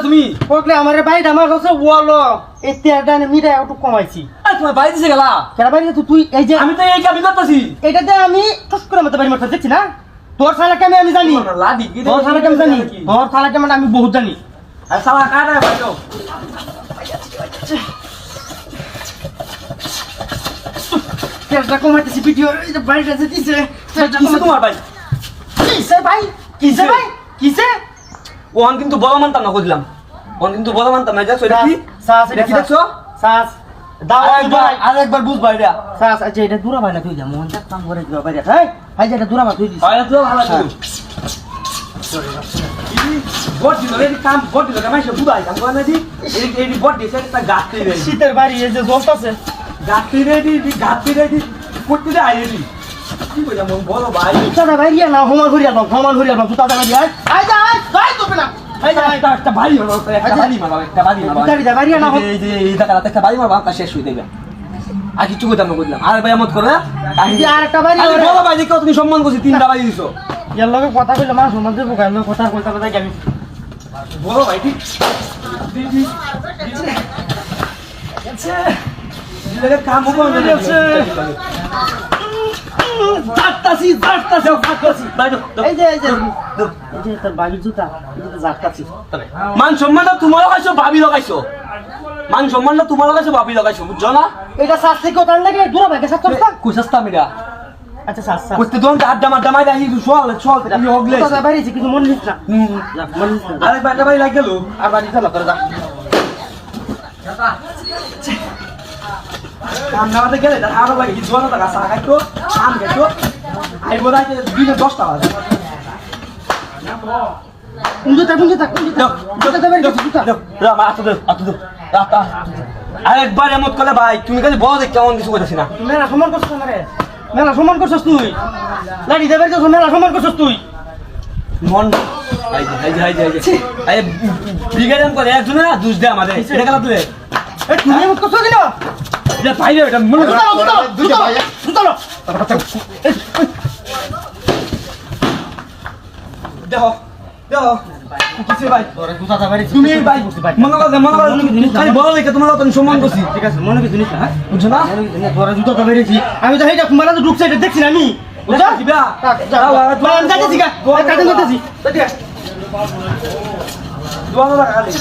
তুমি আমার বাইরে আমার কাছে ওয়ালো মিটা একটু কমাইছি তোমার বাড়ি দিছে গেলা কেন বাইরে তুই এই যে আমি তো এই কাবি করতেছি এটাতে আমি টস করে মতো বাড়ি মারতে দেখছি না তোর শালাকে আমি জানি তোর শালাকে আমি জানি তোর শালাকে মানে আমি বহুত জানি আর সালা কাটা বাইরো কেসটা কমাইতেছি ভিডিও এই যে বাইরে যে দিছে কিসে তোমার ভাই কিসে ভাই কিসে ভাই কিসে ওহান কিন্তু বড় মানতাম না কইলাম ওহান কিন্তু বড় মানতাম না দেখছো এটা কি সাস এটা কি দেখছো সাস দাও আরেকবার বুঝ বাইরা সাস আচ্ছা এটা দূরা ভাই না তুই যা মোহন চাক কাম করে দিও বাইরে এই ভাই এটা দূরা ভাই তুই দিস আরে তো ভালো ছিল বট দিল এই কাম বট দিল কামাই সব বুঝাই কাম করে না দি এই বট দিছে একটা গাছ তৈরি শীতের বাড়ি এই যে জ্বলতাছে গাছ তৈরি করতে দে আইলি কি কইলা মন বলো ভাই দাদা ভাই রিয়া না হোমান হরিয়া দাও তুই দাদা ভাই আই যা আই তো না এই যে একটা বাড়ি মারো একটা বাড়ি মারো দাদা ভাই রিয়া না এই যে এই জায়গাটা একটা বাড়ি মারো তা শেষ হই যাবে আর কিছু কইতাম না কইলাম আর ভাই আমত করে এই যে আরেকটা বাড়ি আরে বলো ভাই দেখো তুমি সম্মান করছি তিনটা বাড়ি দিছো এর লগে কথা কইলে মানুষ সম্মান দেব গায় কথা কইতা যাই আমি বলো ভাই ঠিক আচ্ছা দিলে কাম হবে না জাটতাছি এই যে তোর বাড়ির জুতা এই যে জাটতাছি মান সম্মানটা তোমার লাগাইছো ভাবি লাগাইছো মান সম্মানটা তোমার লাগাইছো ভাবি লাগাইছো বুঝছো না এটা সাস থেকে ওটার লাগে দূরা ভাই সাস করতা কুইসাস্তা মিরা আচ্ছা সাস সাস কইতে দোন আড্ডা মাড্ডা মাইরা হি সোয়াল তুমি হগলে দাদা বাড়ি আছে কিছু মন নিস না মন নিস না আরে বাইটা বাড়ি লাগ গেল আর বাড়ি চলো করে যা কাম নামাতে গেলে তার আরো লাগে কিছু না টাকা চা খাইতো আম খাইতো আই বোধ হয় দিনে 10টা বাজে জুতা বাড়ি জুতা রামা আতো রাতা আরেকবার এমত করলে ভাই তুমি খালি বড় দেখ কেমন কিছু কইতাছ না মেলা সমান করছিস না রে মেলা সমান করছিস তুই লাড়ি দেবে তো মেলা সমান করছিস তুই মন আই ব্রিগেডিয়ার করে একজনে না দুষ দে আমাদের এটা গেল তুই এই তুমি এমন করছিস দিন এটা পাইলে এটা মনে জুতা দেখো কিছু ভাই জুতা বাড়ি তুমি ভাই মনে খালি বড় দেখে তোমার তো সম্মান করছি ঠিক আছে মনে কিছু নিস না বুঝছো না তোরা জুতা বেরিয়েছি আমি তো সেইটা কুমারা তো ঢুকছে এটা দেখছি না আমি বুঝা দিবা যাচ্ছি গা কাটে যেতেছি দোয়া খালি